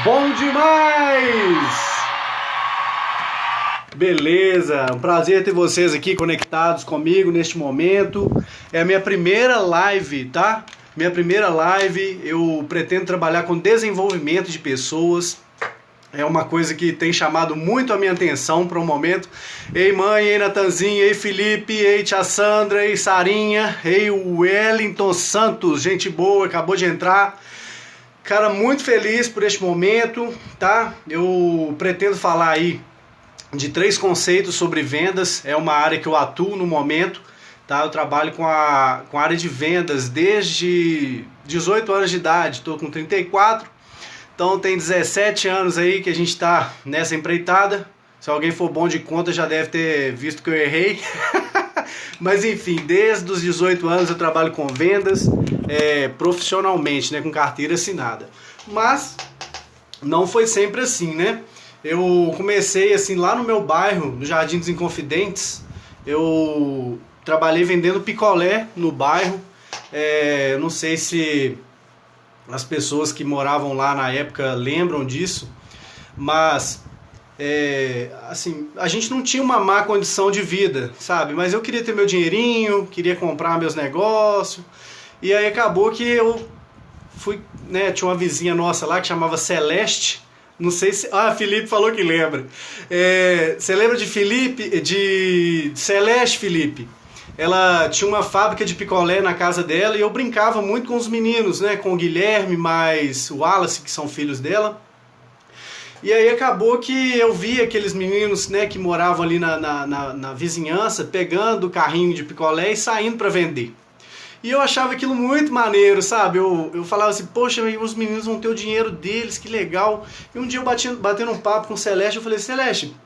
Bom demais! Beleza, um prazer ter vocês aqui conectados comigo neste momento. É a minha primeira live, tá? Minha primeira live, eu pretendo trabalhar com desenvolvimento de pessoas. É uma coisa que tem chamado muito a minha atenção para o momento. Ei mãe, ei Natanzinho, ei Felipe, ei tia Sandra, ei Sarinha, ei Wellington Santos, gente boa, acabou de entrar. Cara, muito feliz por este momento, tá? Eu pretendo falar aí de 3 conceitos sobre vendas. É uma área que eu atuo no momento, tá? Eu trabalho com a área de vendas desde 18 anos de idade, estou com 34, então tem 17 anos aí que a gente está nessa empreitada. Se alguém for bom de conta já deve ter visto que eu errei. Mas enfim, desde os 18 anos eu trabalho com vendas profissionalmente, né, com carteira assinada. Mas não foi sempre assim, né? Eu comecei assim lá no meu bairro, no Jardim dos Inconfidentes. Eu trabalhei vendendo picolé no bairro. Não sei se as pessoas que moravam lá na época lembram disso, mas assim, a gente não tinha uma má condição de vida, sabe? Mas eu queria ter meu dinheirinho, queria comprar meus negócios, e aí acabou que eu fui, né, tinha uma vizinha nossa lá que chamava Celeste, não sei se... Ah, Felipe falou que lembra. Você lembra de Felipe, de Celeste, Felipe? Ela tinha uma fábrica de picolé na casa dela e eu brincava muito com os meninos, né? Com o Guilherme, mais o Wallace, que são filhos dela. E aí acabou que eu vi aqueles meninos, né, que moravam ali na vizinhança, pegando o carrinho de picolé e saindo para vender. E eu achava aquilo muito maneiro, sabe? Eu falava assim, poxa, os meninos vão ter o dinheiro deles, que legal. E um dia eu batendo um papo com Celeste, eu falei, Celeste,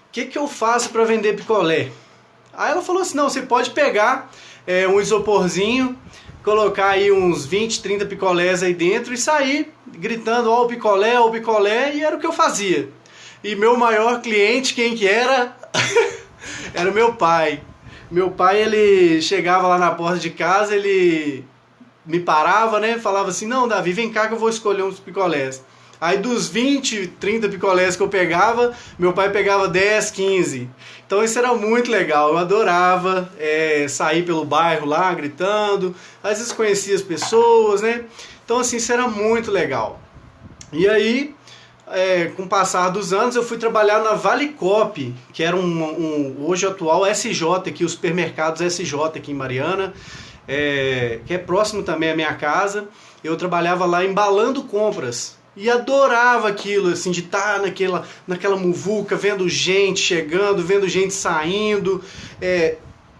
o que eu faço para vender picolé? Aí ela falou assim, não, você pode pegar um isoporzinho, colocar aí uns 20, 30 picolés aí dentro e sair gritando, ó o picolé, e era o que eu fazia. E meu maior cliente, quem que era? Era o meu pai. Meu pai, ele chegava lá na porta de casa, ele me parava, né, falava assim, não, Davi, vem cá que eu vou escolher uns picolés. Aí dos 20, 30 picolés que eu pegava, meu pai pegava 10, 15. Então isso era muito legal, eu adorava sair pelo bairro lá, gritando, às vezes conhecia as pessoas, né? Então assim, isso era muito legal. E aí, com o passar dos anos, eu fui trabalhar na Valicop, que era hoje atual SJ, aqui, os supermercados SJ aqui em Mariana, que é próximo também à minha casa. Eu trabalhava lá embalando compras. E adorava aquilo, assim, de estar naquela muvuca, vendo gente chegando, vendo gente saindo,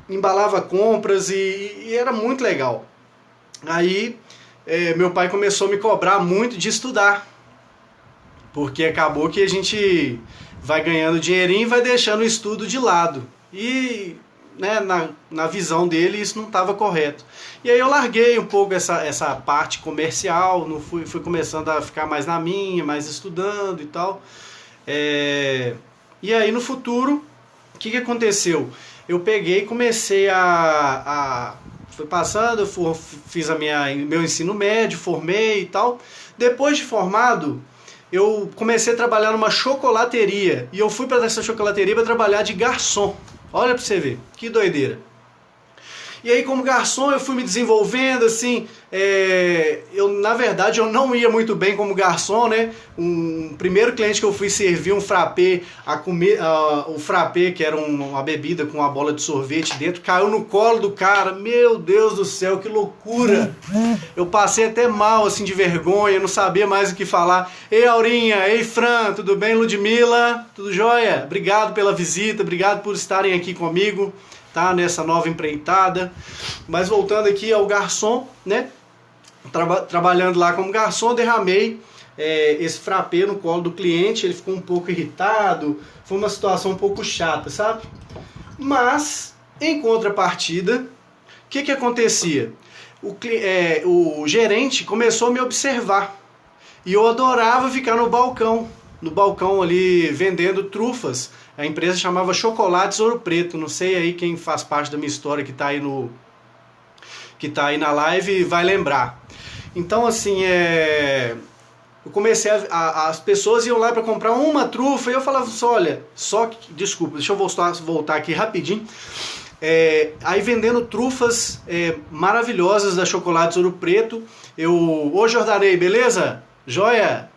embalava compras e era muito legal. Aí meu pai começou a me cobrar muito de estudar, porque acabou que a gente vai ganhando dinheirinho e vai deixando o estudo de lado. E né, na visão dele isso não estava correto. E aí eu larguei um pouco essa parte comercial, fui começando a ficar mais na minha, mais estudando e tal. E aí no futuro, o que aconteceu? Eu peguei e comecei fui passando, eu fiz meu ensino médio, formei e tal. Depois de formado, eu comecei a trabalhar numa chocolateria. E eu fui para essa chocolateria para trabalhar de garçom. Olha pra você ver, que doideira. E aí como garçom eu fui me desenvolvendo, assim, na verdade eu não ia muito bem como garçom, né? Um primeiro cliente que eu fui servir um frappé, o frappé, que era uma bebida com uma bola de sorvete dentro, caiu no colo do cara, meu Deus do céu, que loucura! Eu passei até mal, assim, de vergonha, não sabia mais o que falar. Ei Aurinha, ei Fran, tudo bem? Ludmila, tudo jóia? Obrigado pela visita, obrigado por estarem aqui comigo, tá, nessa nova empreitada. Mas voltando aqui ao garçom, né, trabalhando lá como garçom, derramei esse frappé no colo do cliente, ele ficou um pouco irritado, foi uma situação um pouco chata, sabe? Mas, em contrapartida, o que acontecia? O gerente começou a me observar, e eu adorava ficar no balcão ali vendendo trufas. A empresa chamava Chocolates Ouro Preto. Não sei aí quem faz parte da minha história que está aí na live vai lembrar. Então assim, eu comecei as pessoas iam lá para comprar uma trufa e eu falava assim, olha, desculpa, deixa eu voltar aqui rapidinho. Aí vendendo trufas maravilhosas da Chocolates Ouro Preto. Ô Jordanei, beleza? Joia?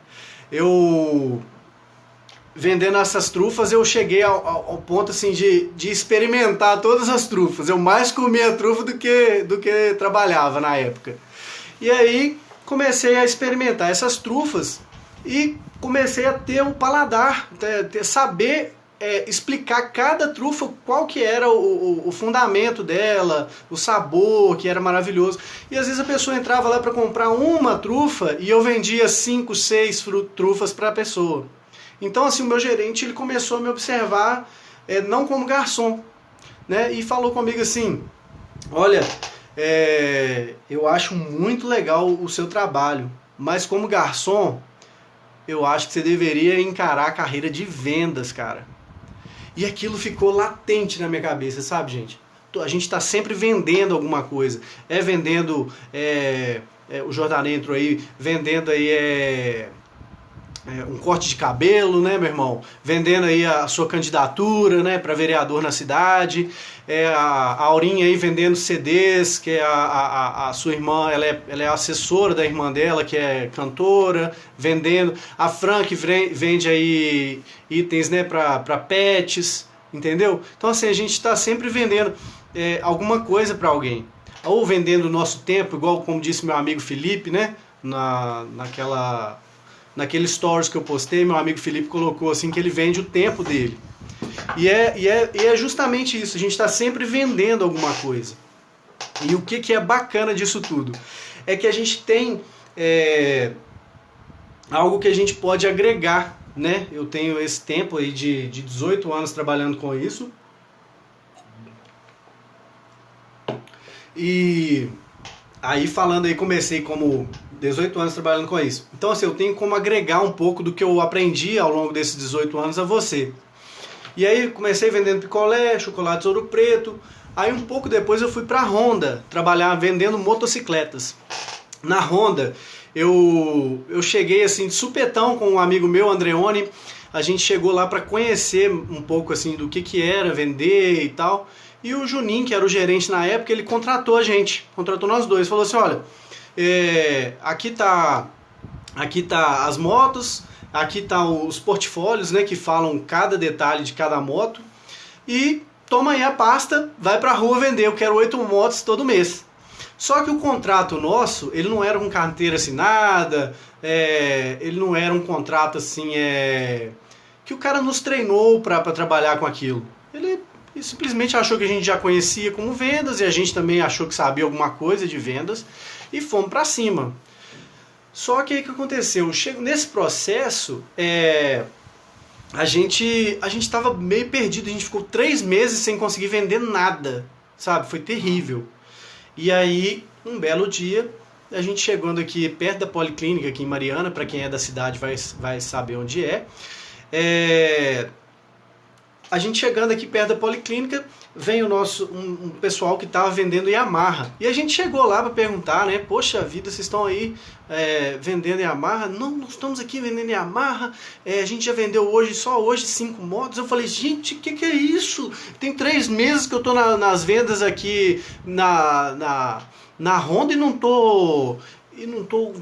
Vendendo essas trufas, eu cheguei ao ponto assim de experimentar todas as trufas. Eu mais comia trufa do que trabalhava na época. E aí comecei a experimentar essas trufas e comecei a ter um paladar, saber explicar cada trufa, qual que era o fundamento dela, o sabor, que era maravilhoso. E às vezes a pessoa entrava lá para comprar uma trufa e eu vendia 5, 6 trufas para a pessoa. Então, assim, o meu gerente ele começou a me observar, não como garçom, né? E falou comigo assim, olha, eu acho muito legal o seu trabalho, mas como garçom, eu acho que você deveria encarar a carreira de vendas, cara. E aquilo ficou latente na minha cabeça, sabe, gente? A gente está sempre vendendo alguma coisa. Vendendo, o Jordanei entrou aí, vendendo aí um corte de cabelo, né, meu irmão? Vendendo aí a sua candidatura, né, para vereador na cidade. A Aurinha aí vendendo CDs, que a sua irmã, ela é assessora da irmã dela, que é cantora, vendendo. A Fran que vende aí itens, né, para pets, entendeu? Então assim, a gente está sempre vendendo alguma coisa para alguém. Ou vendendo o nosso tempo, igual como disse meu amigo Felipe, né, naquele stories que eu postei, meu amigo Felipe colocou assim que ele vende o tempo dele. E é justamente isso, a gente está sempre vendendo alguma coisa. E o que é bacana disso tudo? É que a gente tem algo que a gente pode agregar, né? Eu tenho esse tempo aí de 18 anos trabalhando com isso. E aí falando aí, comecei como 18 anos trabalhando com isso. Então assim, eu tenho como agregar um pouco do que eu aprendi ao longo desses 18 anos a você. E aí comecei vendendo picolé, chocolates Ouro Preto. Aí um pouco depois eu fui para a Honda, trabalhar vendendo motocicletas. Na Honda eu cheguei assim de supetão com um amigo meu, Andreoni. A gente chegou lá para conhecer um pouco assim do que era vender e tal. E o Juninho, que era o gerente na época, ele contratou a gente, contratou nós dois. Falou assim, olha, aqui tá as motos, aqui tá os portfólios, né, que falam cada detalhe de cada moto, e toma aí a pasta, vai pra rua vender, eu quero 8 motos todo mês. Só que o contrato nosso, ele não era com carteira assinada, ele não era um contrato assim, que o cara nos treinou pra trabalhar com aquilo. Ele simplesmente achou que a gente já conhecia como vendas, e a gente também achou que sabia alguma coisa de vendas, e fomos pra cima. Só que aí o que aconteceu? Nesse processo, a gente estava meio perdido, a gente ficou 3 meses sem conseguir vender nada, sabe? Foi terrível. E aí, um belo dia, a gente chegando aqui perto da Policlínica, aqui em Mariana, para quem é da cidade vai saber onde é. A gente chegando aqui perto da Policlínica, vem um pessoal que estava vendendo Yamaha. E a gente chegou lá para perguntar, né? Poxa vida, vocês estão aí vendendo Yamaha? Não, nós estamos aqui vendendo Yamaha. A gente já vendeu só hoje 5 motos. Eu falei, gente, o que é isso? Tem 3 meses que eu estou nas vendas aqui na Honda e não tô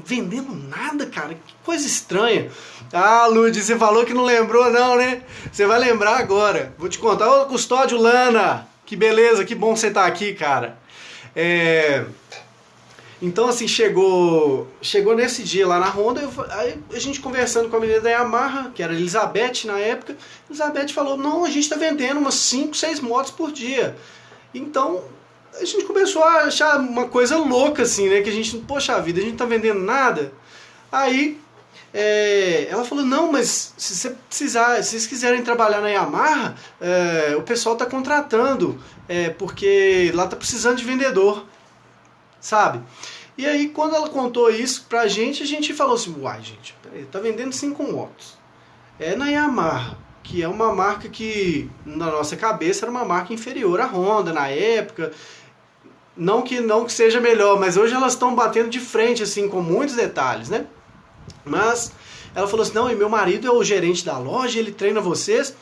vendendo nada, cara. Que coisa estranha. Ah, Lud, você falou que não lembrou não, né? Você vai lembrar agora. Vou te contar. Ô, Custódio Lana, que beleza, que bom você estar aqui, cara. Então, assim, chegou nesse dia lá na Honda, aí a gente conversando com a menina da Yamaha, que era Elizabeth na época. Elizabeth falou, não, a gente tá vendendo umas 5, 6 motos por dia. Então, a gente começou a achar uma coisa louca, assim, né? Que a gente, poxa vida, a gente não tá vendendo nada. Aí, ela falou, não, mas se vocês quiserem trabalhar na Yamaha, o pessoal tá contratando, porque lá tá precisando de vendedor, sabe? E aí, quando ela contou isso pra gente, a gente falou assim, uai, gente, tá vendendo 5 motos. Na Yamaha, que é uma marca que, na nossa cabeça, era uma marca inferior à Honda na época. Não que seja melhor, mas hoje elas estão batendo de frente, assim, com muitos detalhes, né? Mas ela falou assim, não, e meu marido é o gerente da loja, ele treina vocês.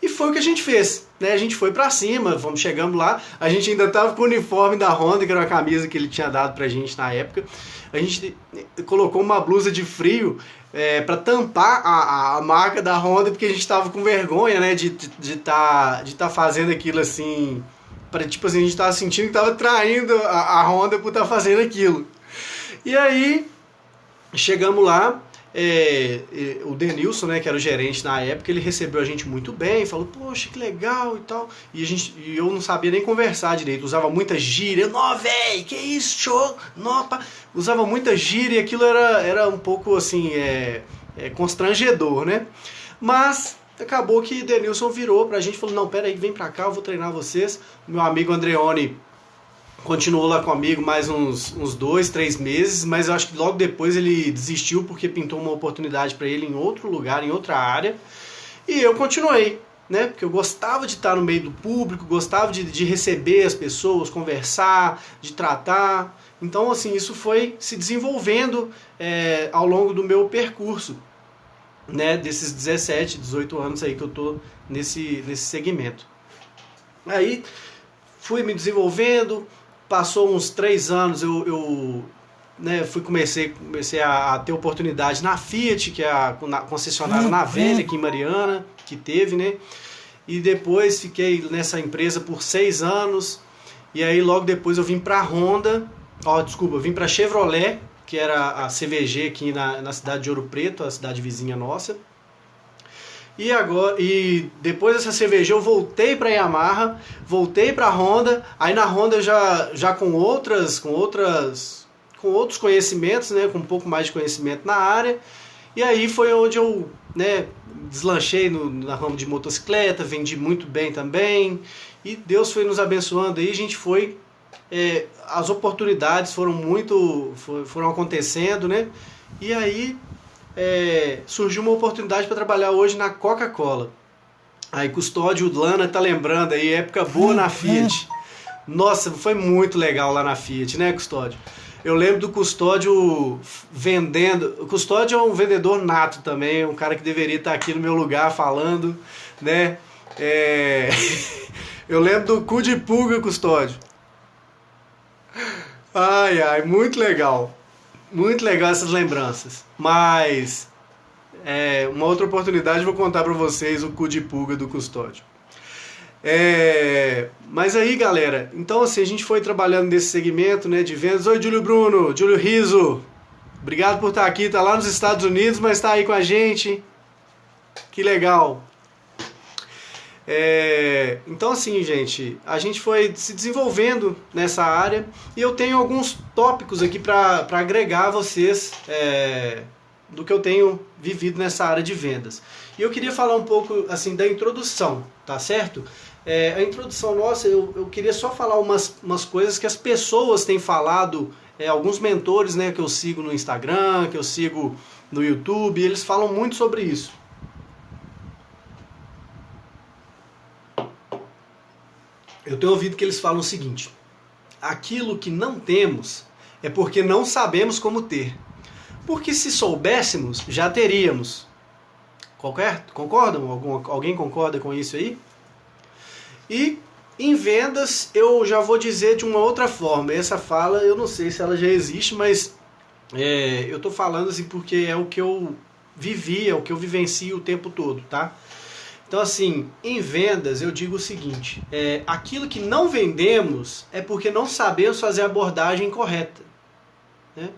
E foi o que a gente fez, né? A gente foi pra cima, chegamos lá, a gente ainda tava com o uniforme da Honda, que era uma camisa que ele tinha dado pra gente na época. A gente colocou uma blusa de frio para tampar a marca da Honda, porque a gente tava com vergonha, né, de tá fazendo aquilo assim, tipo assim, a gente tava sentindo que tava traindo a Honda por estar fazendo aquilo. E aí, chegamos lá, o Denilson, né, que era o gerente na época, ele recebeu a gente muito bem, falou, poxa, que legal e tal. E eu não sabia nem conversar direito, usava muita gíria. Nó, véi, que isso, show, nó, pá. Usava muita gíria e aquilo era um pouco assim, constrangedor, né? Mas acabou que Denilson virou pra gente e falou, não, pera aí, vem pra cá, eu vou treinar vocês. Meu amigo Andreoni continuou lá comigo mais uns 2, 3 meses, mas eu acho que logo depois ele desistiu porque pintou uma oportunidade para ele em outro lugar, em outra área. E eu continuei, né? Porque eu gostava de estar no meio do público, gostava de receber as pessoas, conversar, de tratar. Então, assim, isso foi se desenvolvendo ao longo do meu percurso, né? Desses 17, 18 anos aí que eu tô nesse segmento. Aí fui me desenvolvendo. Passou uns 3 anos, eu comecei a ter oportunidade na Fiat, que é a concessionária na Velha, aqui em Mariana, que teve, né? E depois fiquei nessa empresa por 6 anos, e aí logo depois eu vim para a Honda, eu vim para a Chevrolet, que era a CVG aqui na cidade de Ouro Preto, a cidade vizinha nossa. E depois dessa CVG eu voltei para Yamaha, voltei para Honda, aí na Honda já com outros conhecimentos, né, com um pouco mais de conhecimento na área. E aí foi onde eu, né, deslanchei na ramo de motocicleta, vendi muito bem também. E Deus foi nos abençoando aí, a gente foi, as oportunidades foram acontecendo, né? E aí surgiu uma oportunidade para trabalhar hoje na Coca-Cola. Aí Custódio Lana tá lembrando aí, época boa na Fiat. Nossa, foi muito legal lá na Fiat, né, Custódio? Eu lembro do Custódio vendendo. O Custódio é um vendedor nato também, um cara que deveria estar aqui no meu lugar falando, né? Eu lembro do cu de pulga, Custódio. Ai, muito legal. Muito legal essas lembranças. Mas uma outra oportunidade eu vou contar pra vocês o cu de pulga do Custódio. Mas aí, galera, então assim, a gente foi trabalhando nesse segmento, né, de vendas. Oi, Júlio Bruno, Júlio Riso. Obrigado por estar aqui, tá lá nos Estados Unidos, mas tá aí com a gente. Que legal. Então assim, gente, a gente foi se desenvolvendo nessa área e eu tenho alguns tópicos aqui para agregar a vocês do que eu tenho vivido nessa área de vendas. E eu queria falar um pouco assim da introdução, tá certo? A introdução nossa, eu queria só falar umas coisas que as pessoas têm falado, alguns mentores, né, que eu sigo no Instagram, que eu sigo no YouTube, eles falam muito sobre isso. Eu tenho ouvido que eles falam o seguinte: aquilo que não temos é porque não sabemos como ter. Porque se soubéssemos, já teríamos. Concordam? Alguém concorda com isso aí? E em vendas eu já vou dizer de uma outra forma. Essa fala eu não sei se ela já existe, mas eu estou falando assim porque é o que eu vivi, é o que eu vivencio o tempo todo, tá? Então assim, em vendas eu digo o seguinte, aquilo que não vendemos é porque não sabemos fazer a abordagem correta, né?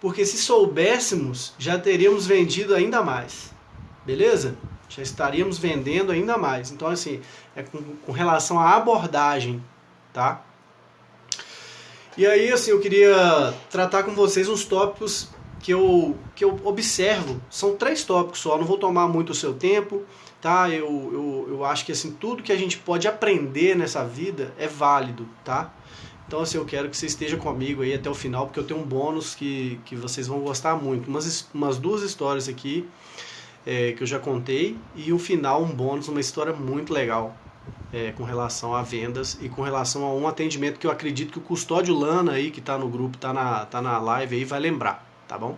Porque se soubéssemos, já teríamos vendido ainda mais, beleza? Já estaríamos vendendo ainda mais. Então assim, com relação à abordagem, tá? E aí assim, eu queria tratar com vocês uns tópicos que eu observo. São 3 tópicos só, não vou tomar muito o seu tempo, tá? Eu acho que assim, tudo que a gente pode aprender nessa vida é válido, tá? Então assim, eu quero que você esteja comigo aí até o final, porque eu tenho um bônus que vocês vão gostar muito. Umas 2 histórias aqui que eu já contei, e o final um bônus, uma história muito legal com relação a vendas e com relação a um atendimento que eu acredito que o Custódio Lana aí, que tá no grupo, tá na live aí, vai lembrar, tá bom?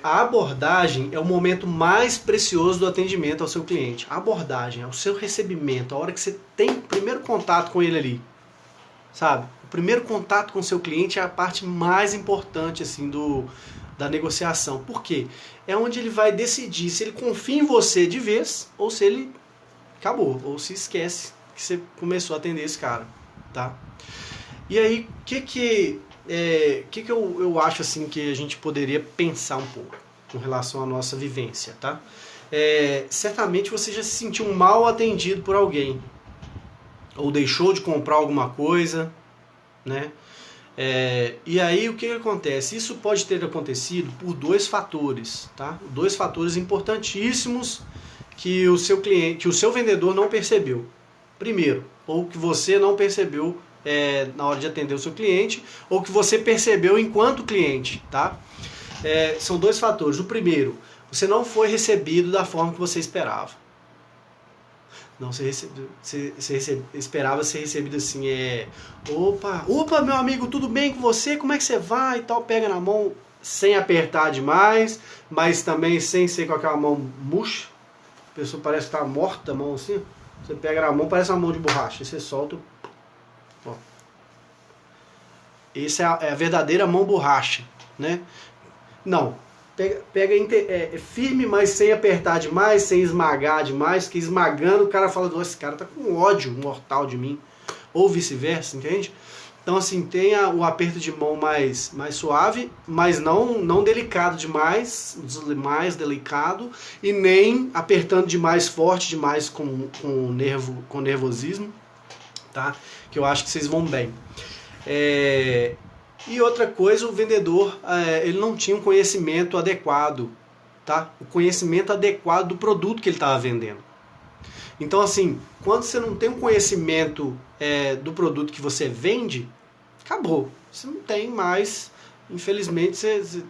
A abordagem é o momento mais precioso do atendimento ao seu cliente. A abordagem, é o seu recebimento, a hora que você tem o primeiro contato com ele ali, sabe? O primeiro contato com o seu cliente é a parte mais importante assim, da negociação. Por quê? É onde ele vai decidir se ele confia em você de vez ou se ele acabou, ou se esquece que você começou a atender esse cara, tá? E aí, o que eu acho assim que a gente poderia pensar um pouco com relação à nossa vivência, tá? Certamente você já se sentiu mal atendido por alguém, ou deixou de comprar alguma coisa, né? E aí o que acontece? Isso pode ter acontecido por dois fatores, tá? Dois fatores importantíssimos que o seu cliente, que o seu vendedor não percebeu. Primeiro, ou que você não percebeu na hora de atender o seu cliente, ou que você percebeu enquanto cliente, tá? São dois fatores. O primeiro, você não foi recebido da forma que você esperava. Não, você esperava ser recebido assim, opa, meu amigo, tudo bem com você? Como é que você vai? E tal, pega na mão, sem apertar demais, mas também sem ser com aquela mão murcha. A pessoa parece que tá morta a mão assim. Você pega na mão, parece uma mão de borracha. E você solta. Ó. Essa é a verdadeira mão borracha, né? Não. Pega firme, mas sem apertar demais, sem esmagar demais, que esmagando o cara fala, esse cara tá com ódio mortal de mim. Ou vice-versa, entende? Então assim, tenha o aperto de mão mais suave, mas não delicado demais, mais delicado, e nem apertando demais, forte demais com nervosismo, tá? Que eu acho que vocês vão bem. E outra coisa, o vendedor ele não tinha um conhecimento adequado, tá? O conhecimento adequado do produto que ele estava vendendo. Então assim, quando você não tem um conhecimento do produto que você vende, acabou. Você não tem mais, infelizmente você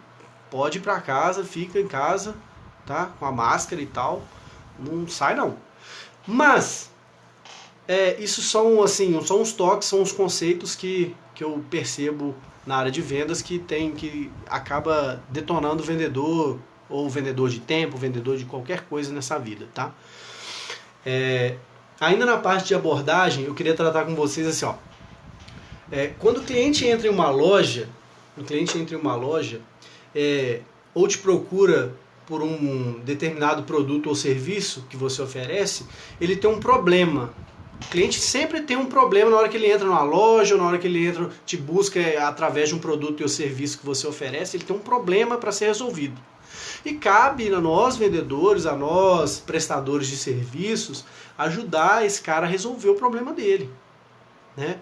pode ir para casa, fica em casa, tá? Com a máscara e tal, não sai não. Mas isso são os toques, são os conceitos que eu percebo na área de vendas que acaba detonando o vendedor, ou vendedor de tempo, vendedor de qualquer coisa nessa vida, tá? Ainda na parte de abordagem, eu queria tratar com vocês assim, ó. Quando o cliente entra em uma loja, ou te procura por um determinado produto ou serviço que você oferece, ele tem um problema. O cliente sempre tem um problema na hora que ele entra numa loja, ou na hora que ele te busca através de um produto ou serviço que você oferece, ele tem um problema para ser resolvido. E cabe a nós vendedores, a nós prestadores de serviços, ajudar esse cara a resolver o problema dele, né?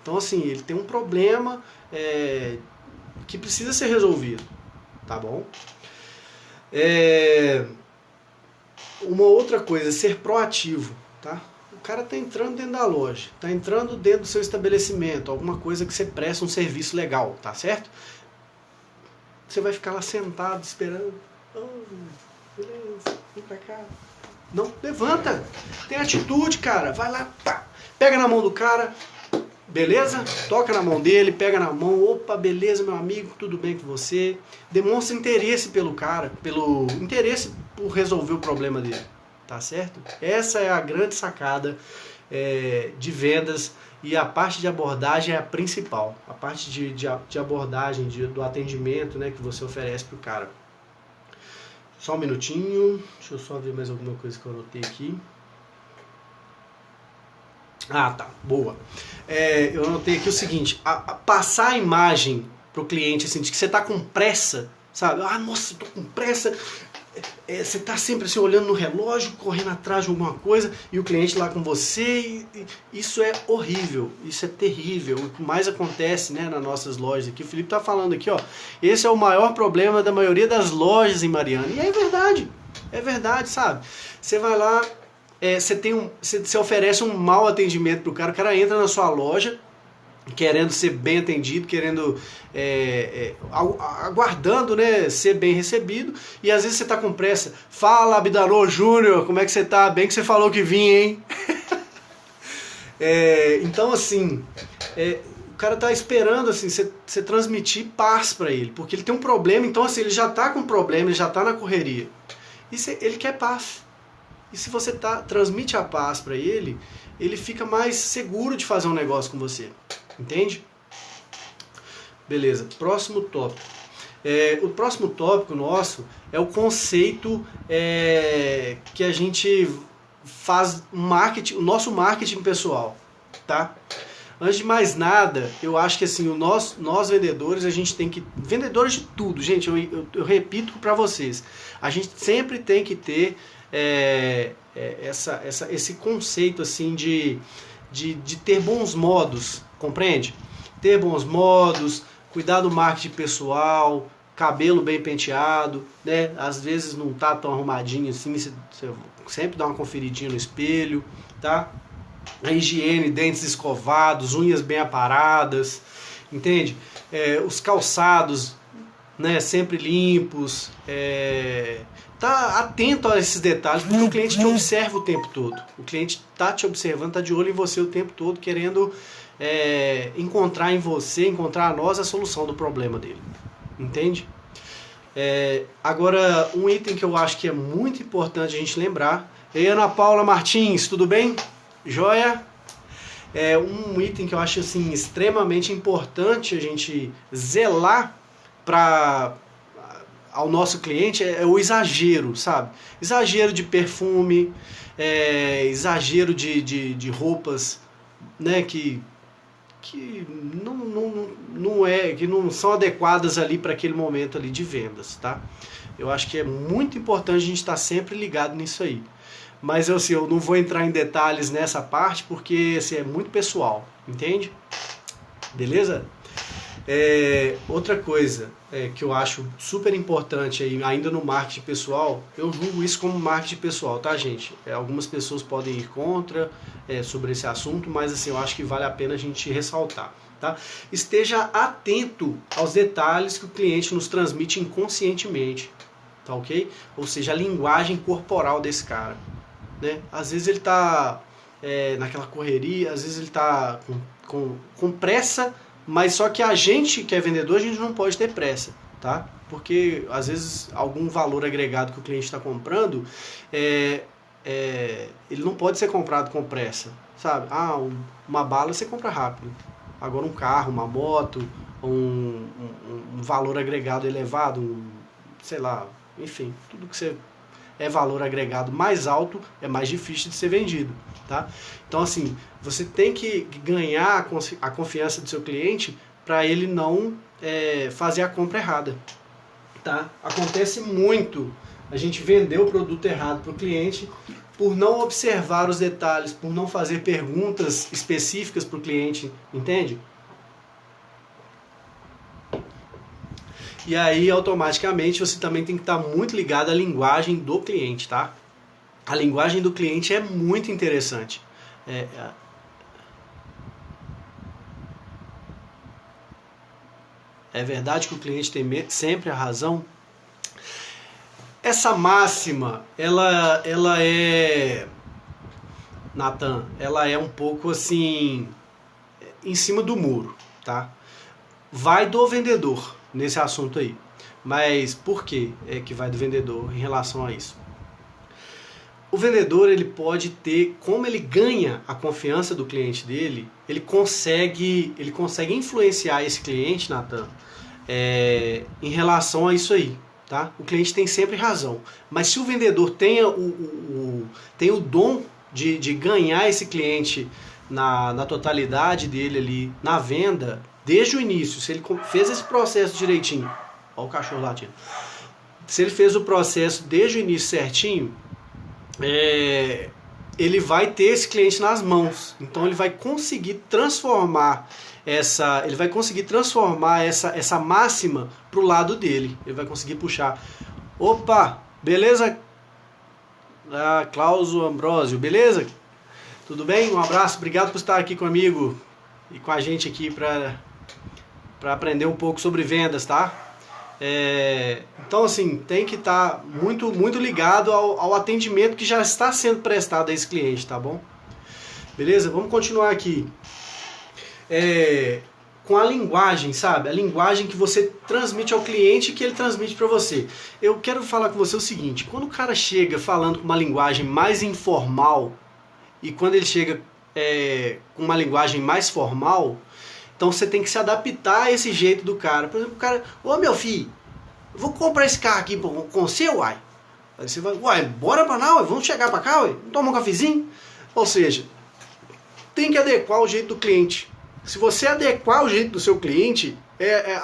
Então assim, ele tem um problema que precisa ser resolvido, tá bom? Uma outra coisa, ser proativo, tá? O cara está entrando dentro da loja, está entrando dentro do seu estabelecimento, alguma coisa que você presta um serviço legal, tá certo? Você vai ficar lá sentado esperando. Beleza, vem pra cá. Não, levanta, tem atitude, cara, vai lá, tá. Pega na mão do cara, beleza? Toca na mão dele, pega na mão, opa, beleza, meu amigo, tudo bem com você? Demonstra interesse pelo cara, interesse por resolver o problema dele. Tá certo? Essa é a grande sacada de vendas, e a parte de abordagem é a principal. A parte de abordagem, do atendimento, né, que você oferece para o cara. Só um minutinho, deixa eu só ver mais alguma coisa que eu anotei aqui. Ah, tá, boa. Eu anotei aqui o seguinte, passar a imagem para o cliente assim, de que você está com pressa, sabe? Ah, nossa, estou com pressa. Você está sempre assim, olhando no relógio, correndo atrás de alguma coisa, e o cliente lá com você, isso é horrível, isso é terrível. O que mais acontece, né, nas nossas lojas aqui, o Felipe está falando aqui, ó, esse é o maior problema da maioria das lojas em Mariana, e é verdade, sabe? Você vai lá, você oferece um mau atendimento pro cara, o cara entra na sua loja, querendo ser bem atendido, querendo aguardando, né, ser bem recebido, e às vezes você tá com pressa. Fala, Abdalô Júnior, como é que você tá? Bem que você falou que vinha, hein? Então assim, cara tá esperando assim, você transmitir paz para ele, porque ele tem um problema, então assim, ele já tá com problema, ele já tá na correria. E ele quer paz. E se você transmite a paz para ele, ele fica mais seguro de fazer um negócio com você. Entende? Beleza, próximo tópico. O próximo tópico nosso é o conceito que a gente faz marketing, o nosso marketing pessoal, tá? Antes de mais nada, eu acho que assim, nós vendedores, a gente tem que... Vendedores de tudo, gente, eu repito para vocês. A gente sempre tem que ter esse conceito assim de ter bons modos, compreende? Ter bons modos, cuidar do marketing pessoal, cabelo bem penteado, né? Às vezes não tá tão arrumadinho assim, você sempre dá uma conferidinha no espelho, tá? A higiene, dentes escovados, unhas bem aparadas, entende? Os calçados, né, sempre limpos, tá atento a esses detalhes, porque o cliente te observa o tempo todo. O cliente tá te observando, tá de olho em você o tempo todo, querendo encontrar em você, encontrar a nós a solução do problema dele, entende? Agora, um item que eu acho que é muito importante a gente lembrar. Ei, Ana Paula Martins, tudo bem? Joia? Um item que eu acho assim, extremamente importante a gente zelar ao nosso cliente é o exagero, sabe? Exagero de perfume, exagero de roupas, né, que não são adequadas ali para aquele momento ali de vendas, tá? Eu acho que é muito importante a gente estar sempre ligado nisso aí. Mas assim, eu não vou entrar em detalhes nessa parte porque assim, é muito pessoal, entende? Beleza? Outra coisa que eu acho super importante aí, ainda no marketing pessoal, eu julgo isso como marketing pessoal, tá, gente? Algumas pessoas podem ir contra sobre esse assunto, mas assim, eu acho que vale a pena a gente ressaltar, tá? Esteja atento aos detalhes que o cliente nos transmite inconscientemente, tá ok? Ou seja, a linguagem corporal desse cara, né? Às vezes ele está naquela correria, às vezes ele está com pressa, mas só que a gente que é vendedor, a gente não pode ter pressa, tá? Porque às vezes algum valor agregado que o cliente está comprando, ele não pode ser comprado com pressa, sabe? Uma bala você compra rápido. Agora um carro, uma moto, um valor agregado elevado, sei lá, enfim, tudo que você valor agregado mais alto, é mais difícil de ser vendido, tá? Então assim, você tem que ganhar a confiança do seu cliente para ele não fazer a compra errada, tá? Acontece muito a gente vender o produto errado para o cliente por não observar os detalhes, por não fazer perguntas específicas para o cliente, entende? E aí, automaticamente, você também tem que estar muito ligado à linguagem do cliente, tá? A linguagem do cliente é muito interessante. É verdade que o cliente tem sempre a razão? Essa máxima, ela é... Nathan, ela é um pouco assim... em cima do muro, tá? Vai do vendedor nesse assunto aí. Mas por que que vai do vendedor em relação a isso? O vendedor, ele pode ter, como ele ganha a confiança do cliente dele, ele consegue influenciar esse cliente, Nathan, em relação a isso aí, tá? O cliente tem sempre razão. Mas se o vendedor tem o dom de ganhar esse cliente na totalidade dele ali, na venda, desde o início, se ele fez esse processo direitinho, olha o cachorro latindo, se ele fez o processo desde o início certinho, ele vai ter esse cliente nas mãos. Então ele vai conseguir transformar essa máxima pro lado dele. Ele vai conseguir puxar. Opa, beleza? Cláudio Ambrosio, beleza? Tudo bem? Um abraço, obrigado por estar aqui comigo e com a gente aqui para aprender um pouco sobre vendas, tá? Então assim, tem que estar muito, muito ligado ao atendimento que já está sendo prestado a esse cliente, tá bom? Beleza? Vamos continuar aqui. com a linguagem, sabe? A linguagem que você transmite ao cliente e que ele transmite para você. Eu quero falar com você o seguinte, quando o cara chega falando com uma linguagem mais informal e quando ele chega com uma linguagem mais formal, então você tem que se adaptar a esse jeito do cara. Por exemplo, o cara, ô meu filho, eu vou comprar esse carro aqui com você, uai. Aí você vai, uai, bora pra lá, uai, vamos chegar pra cá, uai, vamos tomar um cafezinho. Ou seja, tem que adequar o jeito do cliente. Se você adequar o jeito do seu cliente,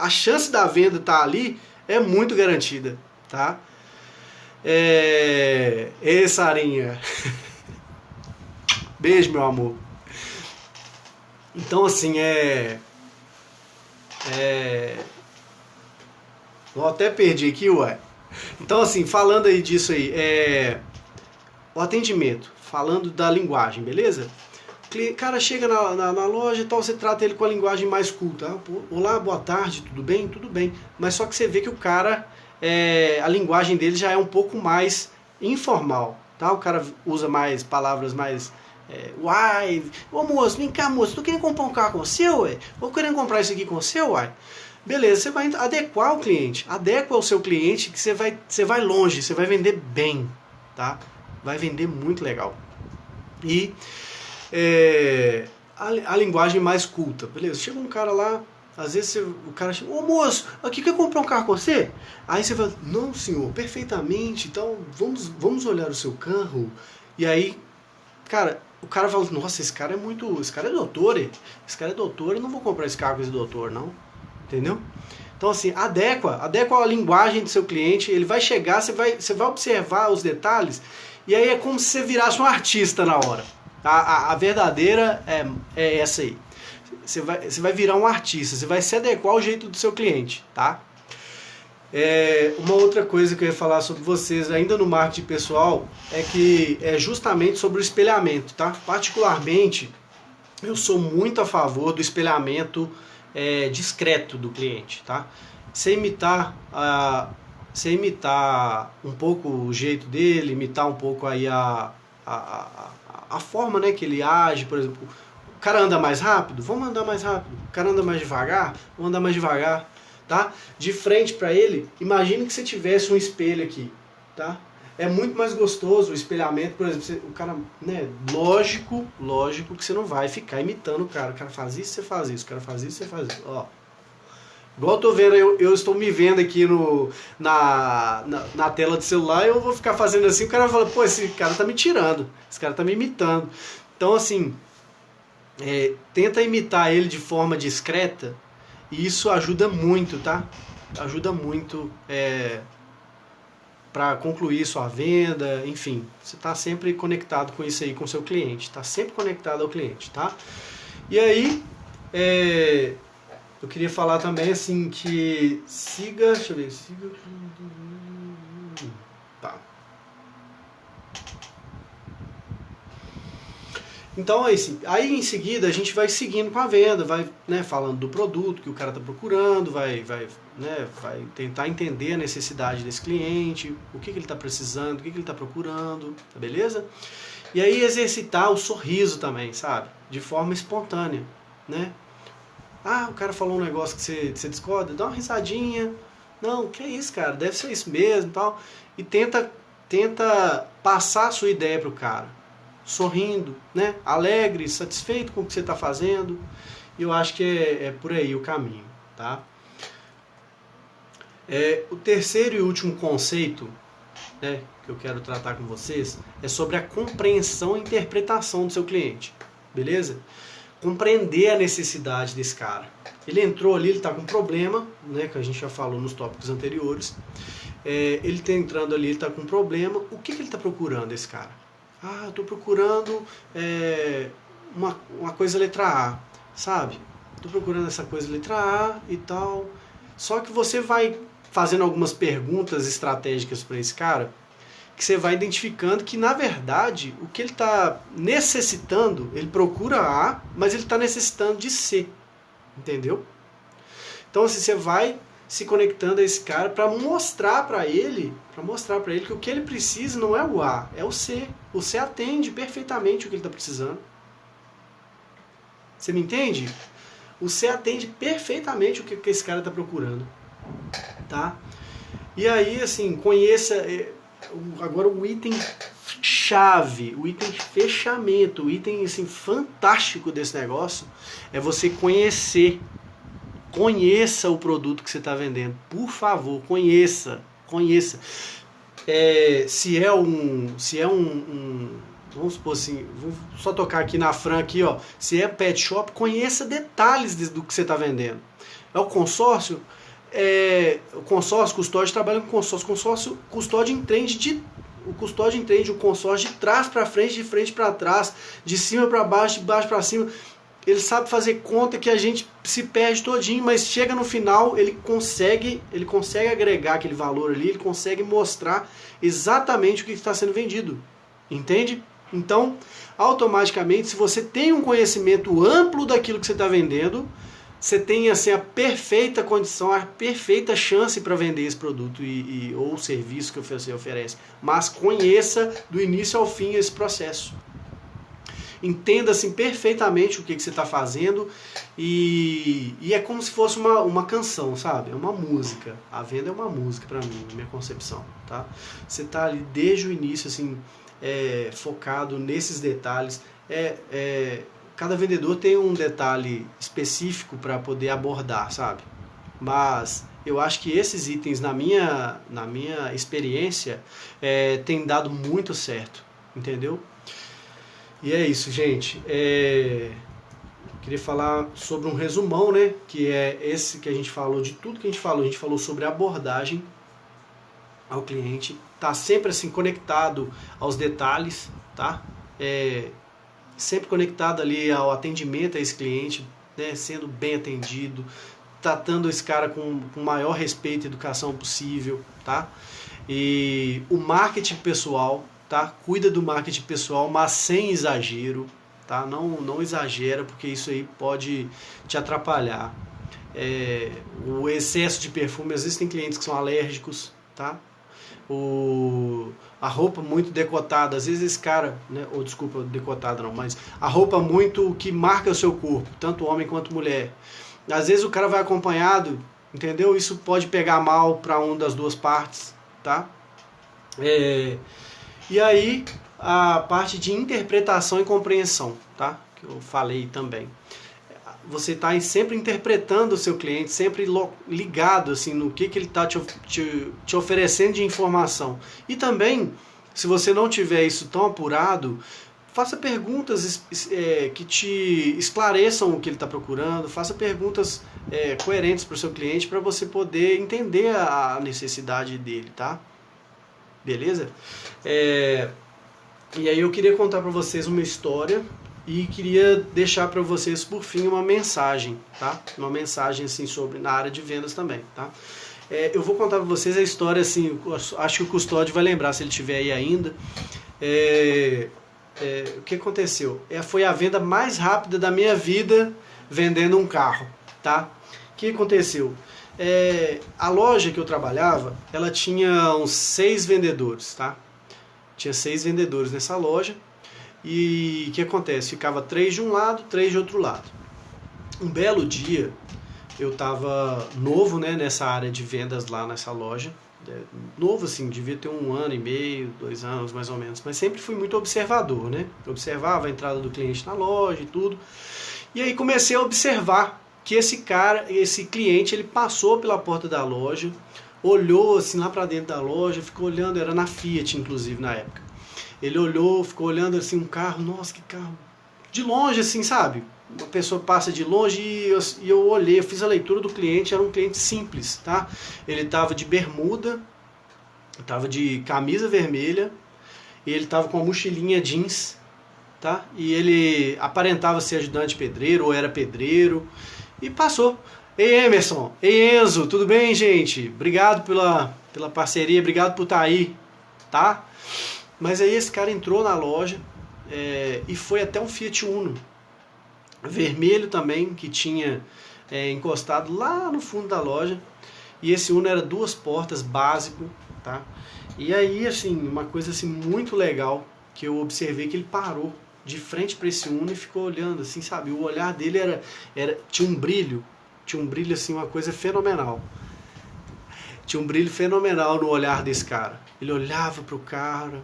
a chance da venda estar ali é muito garantida, tá? Ei, Sarinha. Beijo, meu amor. Então, assim, eu até perdi aqui, ué. Então, assim, falando aí disso aí, o atendimento, falando da linguagem, beleza? O cara chega na loja e tal, você trata ele com a linguagem mais culta. Olá, boa tarde, tudo bem? Tudo bem. Mas só que você vê que o cara, a linguagem dele já é um pouco mais informal, tá? O cara usa mais palavras mais... uai, ô moço, vem cá moço, tô querendo comprar um carro com você, ué? Ou querendo comprar isso aqui com você, uai? Beleza, você vai adequar o cliente, adequa o seu cliente que você vai longe, você vai vender bem, tá? Vai vender muito legal. E a linguagem mais culta, beleza? Chega um cara lá, às vezes o cara chega, ô moço, aqui quer comprar um carro com você? Aí você vai, não senhor, perfeitamente, então vamos olhar o seu carro. E aí, cara, o cara fala, nossa, esse cara é doutor, eu não vou comprar esse carro com esse doutor, não. Entendeu? Então assim, adequa a linguagem do seu cliente, ele vai chegar, você vai observar os detalhes, e aí é como se você virasse um artista na hora. A verdadeira é essa aí. Você vai virar um artista, você vai se adequar ao jeito do seu cliente, tá? Uma outra coisa que eu ia falar sobre vocês, ainda no marketing pessoal, é justamente sobre o espelhamento, tá? Particularmente, eu sou muito a favor do espelhamento discreto do cliente, tá? Você imitar um pouco o jeito dele, imitar um pouco aí a forma, né, que ele age, por exemplo, o cara anda mais rápido, vamos andar mais rápido, o cara anda mais devagar, vamos andar mais devagar, tá? De frente para ele, imagine que você tivesse um espelho aqui, tá? É muito mais gostoso o espelhamento, por exemplo, o cara, né, lógico que você não vai ficar imitando o cara faz isso, você faz isso, o cara faz isso, você faz isso, ó. Igual eu tô vendo, eu estou me vendo aqui na tela do celular, eu vou ficar fazendo assim, o cara vai falar, pô, esse cara tá me tirando, esse cara tá me imitando. Então, assim, tenta imitar ele de forma discreta, e isso ajuda muito, tá? Ajuda muito, para concluir sua venda, enfim, você está sempre conectado com isso aí, com o seu cliente, está sempre conectado ao cliente, tá? E aí, eu queria falar também assim que deixa eu ver, tá. Então aí em seguida a gente vai seguindo com a venda, vai, né, falando do produto que o cara está procurando, vai tentar entender a necessidade desse cliente, o que ele está precisando, o que ele está procurando, tá beleza? E aí exercitar o sorriso também, sabe? De forma espontânea, né? Ah, o cara falou um negócio que você discorda, dá uma risadinha, não, que é isso, cara, deve ser isso mesmo e tal, e tenta passar a sua ideia pro cara. Sorrindo, né? Alegre, satisfeito com o que você está fazendo. E eu acho que é por aí o caminho, tá? O terceiro e último conceito, né, que eu quero tratar com vocês é sobre a compreensão e interpretação do seu cliente, beleza? Compreender a necessidade desse cara. Ele entrou ali, ele está com um problema, né, que a gente já falou nos tópicos anteriores. Ele está entrando ali, ele está com um problema. O que ele está procurando, esse cara? Ah, eu estou procurando uma coisa letra A, sabe? Estou procurando essa coisa letra A e tal. Só que você vai fazendo algumas perguntas estratégicas para esse cara, que você vai identificando que, na verdade, o que ele está necessitando, ele procura A, mas ele está necessitando de C. Entendeu? Então, assim, você vai se conectando a esse cara para mostrar para ele que o que ele precisa não é o A, é o C. O C atende perfeitamente o que ele está precisando. Você me entende? você atende perfeitamente o que esse cara está procurando, tá? E aí, assim, conheça agora o item chave, o item fechamento, o item assim, fantástico desse negócio é você conheça o produto que você está vendendo, por favor, conheça. Se é um vamos supor assim, vou só tocar aqui na Fran aqui, ó, se é pet shop, conheça detalhes do que você está vendendo. É o consórcio, o consórcio, custódio trabalha com consórcio, custódio entende o consórcio de trás para frente, de frente para trás, de cima para baixo, de baixo para cima. Ele sabe fazer conta que a gente se perde todinho, mas chega no final, ele consegue agregar aquele valor ali, ele consegue mostrar exatamente o que está sendo vendido. Entende? Então, automaticamente, se você tem um conhecimento amplo daquilo que você está vendendo, você tem assim, a perfeita condição, a perfeita chance para vender esse produto ou serviço que você oferece. Mas conheça do início ao fim esse processo. Entenda assim, perfeitamente o que você está fazendo e é como se fosse uma canção, sabe? É uma música. A venda é uma música para mim, na minha concepção. Tá? Você está ali desde o início assim, focado nesses detalhes. Cada vendedor tem um detalhe específico para poder abordar, sabe? Mas eu acho que esses itens, na minha experiência, tem dado muito certo, entendeu? E é isso, gente. Queria falar sobre um resumão, né? Que é esse que a gente falou, de tudo que a gente falou. A gente falou sobre abordagem ao cliente. Tá sempre assim conectado aos detalhes, tá? Sempre conectado ali ao atendimento a esse cliente, né? Sendo bem atendido, tratando esse cara com o maior respeito e educação possível, tá? E o marketing pessoal, tá? Cuida do marketing pessoal, mas sem exagero, tá? Não exagera, porque isso aí pode te atrapalhar. O excesso de perfume, às vezes tem clientes que são alérgicos, tá? A roupa muito decotada, às vezes esse cara, né? Ou desculpa, decotada não, mas a roupa muito que marca o seu corpo, tanto homem quanto mulher. Às vezes o cara vai acompanhado, entendeu? Isso pode pegar mal para uma das duas partes, tá? E aí, a parte de interpretação e compreensão, tá? Que eu falei também. Você está sempre interpretando o seu cliente, sempre ligado assim, no que ele está te oferecendo de informação. E também, se você não tiver isso tão apurado, faça perguntas que te esclareçam o que ele está procurando, faça perguntas coerentes para o seu cliente, para você poder entender a necessidade dele, tá? Beleza? E aí eu queria contar para vocês uma história e queria deixar para vocês por fim uma mensagem, tá? Uma mensagem assim sobre na área de vendas também, tá? Eu vou contar para vocês a história assim, acho que o Custódio vai lembrar se ele estiver aí ainda. O que aconteceu? Foi a venda mais rápida da minha vida vendendo um carro, tá? O que aconteceu? A loja que eu trabalhava, ela tinha uns 6 vendedores, tá? Tinha 6 vendedores nessa loja. E o que acontece? Ficava 3 de um lado, 3 de outro lado. Um belo dia, eu estava novo, né, nessa área de vendas lá nessa loja. Novo assim, devia ter 1 ano e meio, 2 anos mais ou menos. Mas sempre fui muito observador, né? Observava a entrada do cliente na loja e tudo. E aí comecei a observar que esse cliente, ele passou pela porta da loja, olhou assim lá para dentro da loja, ficou olhando, era na Fiat inclusive na época. Ele olhou, ficou olhando assim um carro, nossa, que carro. De longe assim, sabe? Uma pessoa passa de longe e eu olhei, eu fiz a leitura do cliente, era um cliente simples, tá? Ele estava de bermuda, estava de camisa vermelha, e ele estava com uma mochilinha jeans, tá? E ele aparentava ser ajudante pedreiro ou era pedreiro. E passou. Ei, Emerson, ei, Enzo, tudo bem, gente? Obrigado pela parceria, obrigado por estar aí, tá? Mas aí esse cara entrou na loja e foi até um Fiat Uno, vermelho também, que tinha encostado lá no fundo da loja. E esse Uno era 2 portas, básico, tá? E aí, assim, uma coisa assim, muito legal, que eu observei que ele parou, de frente para esse Uno e ficou olhando, assim, sabe? O olhar dele tinha um brilho assim, uma coisa fenomenal. Tinha um brilho fenomenal no olhar desse cara. Ele olhava pro carro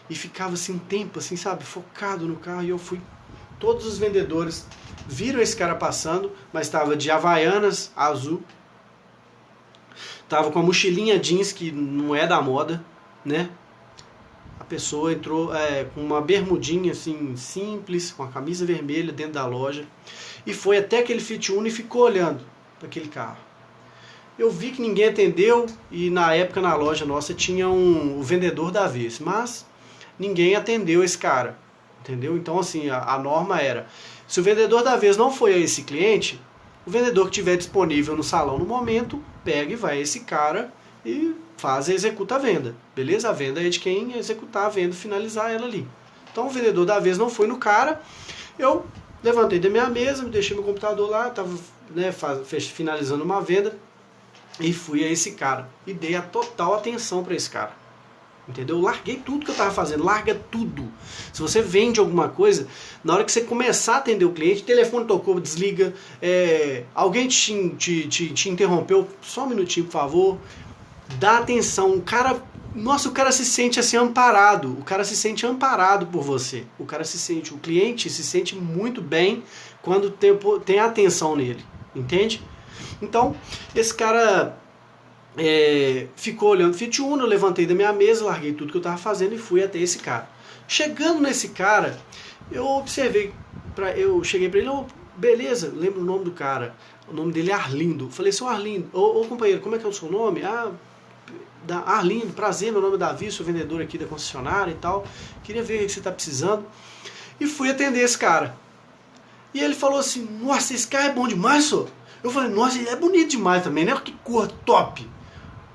e ficava assim um tempo, assim, sabe, focado no carro. E eu fui. Todos os vendedores viram esse cara passando, mas estava de Havaianas azul. Tava com a mochilinha jeans, que não é da moda, né? A pessoa entrou com uma bermudinha assim, simples, com a camisa vermelha dentro da loja. E foi até aquele Fiat Uno e ficou olhando para aquele carro. Eu vi que ninguém atendeu e na época na loja nossa tinha o vendedor da vez, mas ninguém atendeu esse cara, entendeu? Então assim, a norma era, se o vendedor da vez não foi a esse cliente, o vendedor que tiver disponível no salão no momento, pega e vai a esse cara e executa a venda, beleza? A venda é de quem executar a venda, finalizar ela ali. Então o vendedor da vez não foi no cara, eu levantei da minha mesa, deixei meu computador lá, estava finalizando uma venda, e fui a esse cara e dei a total atenção para esse cara, entendeu? Larguei tudo que eu estava fazendo, larga tudo. Se você vende alguma coisa, na hora que você começar a atender o cliente, o telefone tocou, desliga, alguém te interrompeu, só um minutinho, por favor, dá atenção. O cara se sente assim amparado, o cara se sente amparado por você, o cliente se sente muito bem quando tem atenção nele, entende? Então, esse cara ficou olhando o Fiat Uno, eu levantei da minha mesa, larguei tudo que eu estava fazendo e fui até esse cara. Chegando nesse cara, eu cheguei para ele, beleza, lembro o nome do cara, o nome dele é Arlindo. Falei, seu Arlindo, ô companheiro, como é que é o seu nome? Arlindo, prazer, meu nome é Davi, sou vendedor aqui da concessionária e tal, queria ver o que você está precisando. E fui atender esse cara. E ele falou assim, nossa, esse cara é bom demais, senhor. Eu falei, nossa, ele é bonito demais também, né? Olha que cor top.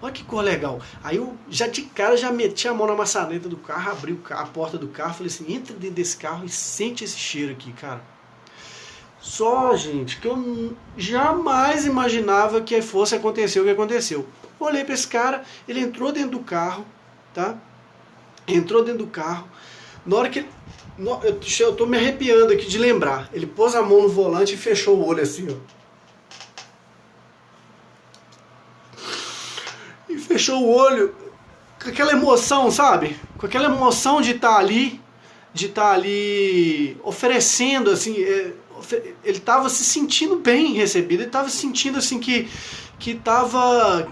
Olha que cor legal. Aí eu de cara meti a mão na maçaneta do carro, abri a porta do carro, falei assim, entra dentro desse carro e sente esse cheiro aqui, cara. Só, gente, que eu jamais imaginava que fosse acontecer o que aconteceu. Olhei para esse cara, ele entrou dentro do carro, tá? Entrou dentro do carro. Na hora que eu tô me arrepiando aqui de lembrar. Ele pôs a mão no volante e fechou o olho assim, ó. Fechou o olho com aquela emoção, sabe? Com aquela emoção de estar ali oferecendo, assim, ele estava se sentindo bem recebido, ele estava se sentindo assim que estava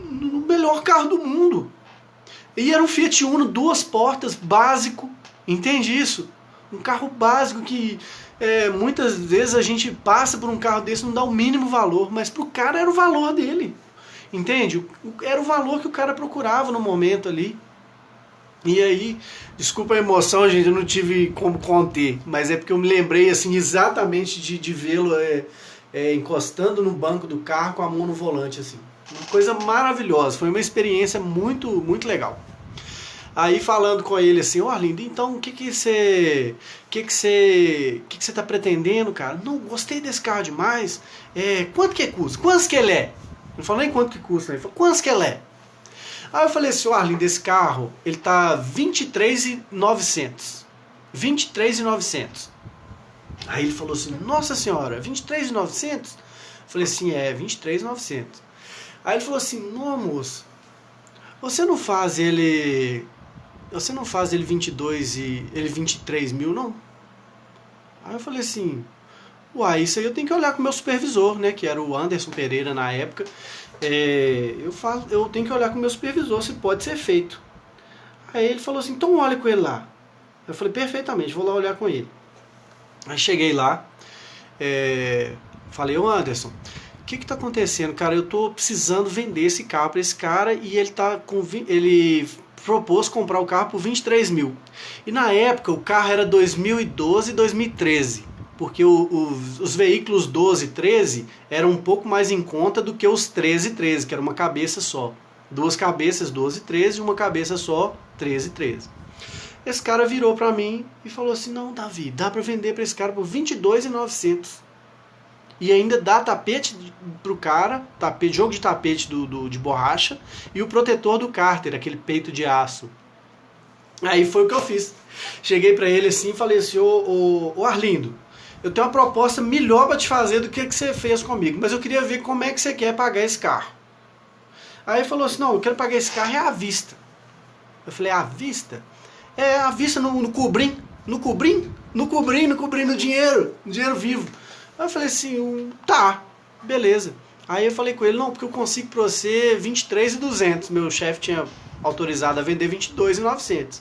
no melhor carro do mundo. E era um Fiat Uno, 2 portas, básico, entende isso? Um carro básico que muitas vezes a gente passa por um carro desse e não dá o mínimo valor, mas pro cara era o valor dele. Entende? Era o valor que o cara procurava no momento ali. E aí, desculpa a emoção, gente, eu não tive como conter, mas é porque eu me lembrei assim exatamente de vê-lo encostando no banco do carro com a mão no volante, assim. Uma coisa maravilhosa, foi uma experiência muito, muito legal. Aí falando com ele assim, Arlindo, então o que você tá pretendendo, cara? Não, gostei desse carro demais. Quanto que custa? Quantos que ele é? Não falou nem quanto que custa, ele falou, quantos que ele é? Aí eu falei assim, Arlindo, esse carro, ele tá 23.900. 23.900. Aí ele falou assim, nossa senhora, 23.900? Falei assim, 23.900. Aí ele falou assim, não, moço, você não faz ele 23 mil, não? Aí eu falei assim, uai, isso aí eu tenho que olhar com o meu supervisor, né, que era o Anderson Pereira na época. Eu tenho que olhar com o meu supervisor se pode ser feito. Aí ele falou assim, então olha com ele lá. Eu falei, perfeitamente, vou lá olhar com ele. Aí cheguei lá, falei, ô Anderson, o que está acontecendo, cara? Eu estou precisando vender esse carro para esse cara e ele propôs comprar o carro por 23 mil. E na época o carro era 2012 e 2013. Porque os veículos 12 e 13 eram um pouco mais em conta do que os 13 e 13, que era uma cabeça só. 2 cabeças, 12 e 13, e uma cabeça só, 13 e 13. Esse cara virou pra mim e falou assim, não, Davi, dá pra vender pra esse cara por 22.900. E ainda dá tapete pro cara, jogo de tapete de borracha, e o protetor do cárter, aquele peito de aço. Aí foi o que eu fiz. Cheguei pra ele assim e falei assim, ô Arlindo, eu tenho uma proposta melhor pra te fazer do que você fez comigo, mas eu queria ver como é que você quer pagar esse carro. Aí ele falou assim, não, eu quero pagar esse carro à vista. Eu falei, à vista? É, à vista no cobrim, no dinheiro vivo. Aí eu falei assim, tá, beleza. Aí eu falei com ele, não, porque eu consigo pra você 23.200. Meu chefe tinha autorizado a vender 22.900.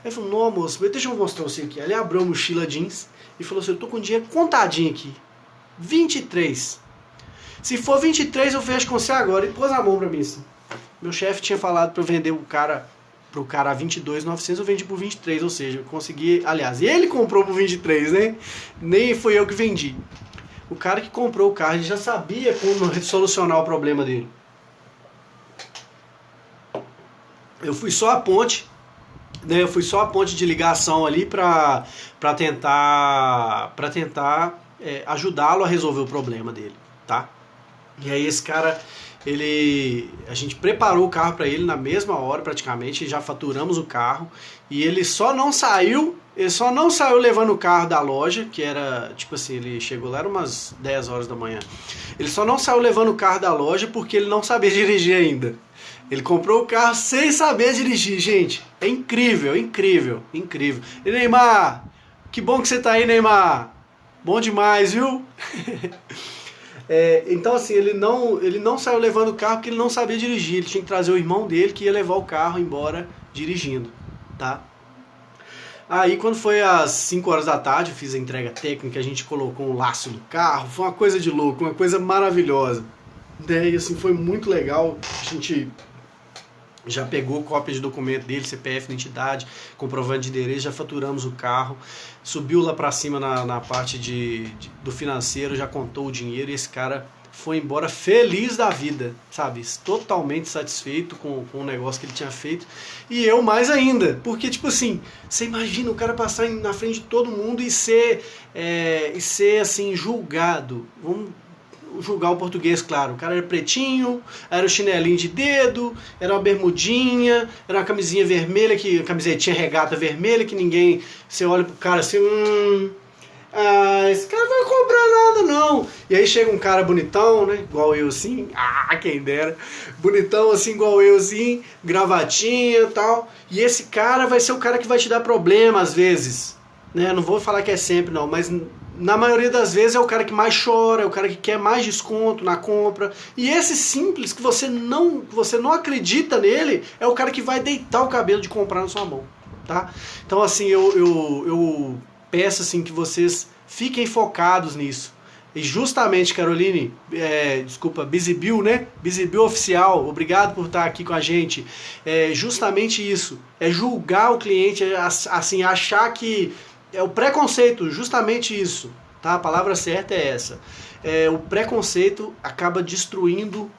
Aí ele falou, não, moço, deixa eu mostrar você aqui. Aí ele abriu a mochila jeans e falou assim, eu tô com dinheiro contadinho aqui. 23. Se for 23, eu fecho com você agora. E pôs a mão pra mim assim. Meu chefe tinha falado pra eu vender pro cara a 22.900, eu vendi por 23, ou seja, eu consegui, aliás, ele comprou por 23, né? Nem foi eu que vendi. O cara que comprou o carro, ele já sabia como solucionar o problema dele. Eu fui só a ponte, né? Eu fui só a ponte de ligação ali pra tentar ajudá-lo a resolver o problema dele, tá? E aí esse cara, a gente preparou o carro para ele na mesma hora praticamente, já faturamos o carro e ele só não saiu levando o carro da loja, que era, tipo assim, ele chegou lá, era umas 10 horas da manhã. Ele só não saiu levando o carro da loja porque ele não sabia dirigir ainda. Ele comprou o carro sem saber dirigir, gente. É incrível, incrível, incrível. E Neymar, que bom que você tá aí, Neymar. Bom demais, viu? Então assim, ele não saiu levando o carro porque ele não sabia dirigir. Ele tinha que trazer o irmão dele que ia levar o carro embora dirigindo, tá? Aí quando foi às 5 horas da tarde, eu fiz a entrega técnica, a gente colocou um laço no carro, foi uma coisa de louco, uma coisa maravilhosa. E assim, foi muito legal, a gente já pegou cópia de documento dele, CPF, identidade, comprovante de endereço, já faturamos o carro, subiu lá pra cima na parte do financeiro, já contou o dinheiro e esse cara foi embora feliz da vida, sabe? Totalmente satisfeito com o negócio que ele tinha feito. E eu mais ainda, porque tipo assim, você imagina o cara passar na frente de todo mundo e ser assim, julgado. Vamos julgar o português, claro. O cara era pretinho, era o chinelinho de dedo, era uma bermudinha, era uma camisinha vermelha, a camisetinha regata vermelha, que ninguém, você olha pro cara assim, esse cara não vai comprar nada não. E aí chega um cara bonitão, né, igual eu assim, quem dera, bonitão assim, igual eu assim, gravatinha e tal, e esse cara vai ser o cara que vai te dar problema às vezes, né, não vou falar que é sempre não, mas na maioria das vezes é o cara que mais chora, é o cara que quer mais desconto na compra. E esse simples, que você não acredita nele, é o cara que vai deitar o cabelo de comprar na sua mão, tá? Então assim, eu peço assim que vocês fiquem focados nisso. E justamente, Caroline, Bizibil, né? Bizibil Oficial, obrigado por estar aqui com a gente. É justamente isso, é julgar o cliente, assim, achar que é o preconceito, justamente isso, tá? A palavra certa é essa. O preconceito acaba destruindo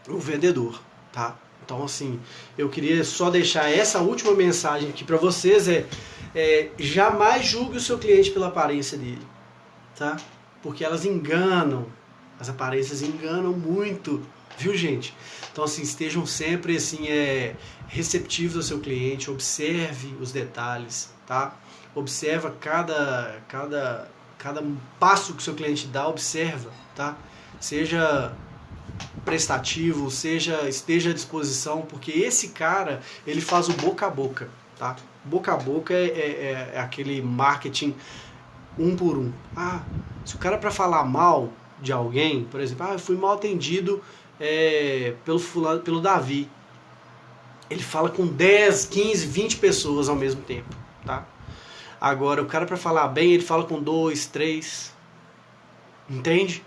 o vendedor, tá? Então, assim, eu queria só deixar essa última mensagem aqui para vocês, jamais julgue o seu cliente pela aparência dele, tá? Porque elas enganam, as aparências enganam muito, viu, gente? Então, assim, estejam sempre, assim, receptivos ao seu cliente, observe os detalhes, tá? Observa cada passo que o seu cliente dá, observa, tá? Seja prestativo, esteja à disposição, porque esse cara, ele faz o boca a boca, tá? Boca a boca é aquele marketing um por um. Se o cara para falar mal de alguém, por exemplo, eu fui mal atendido pelo Davi. Ele fala com 10, 15, 20 pessoas ao mesmo tempo, tá? Agora, o cara para falar bem, ele fala com 2, 3, entende?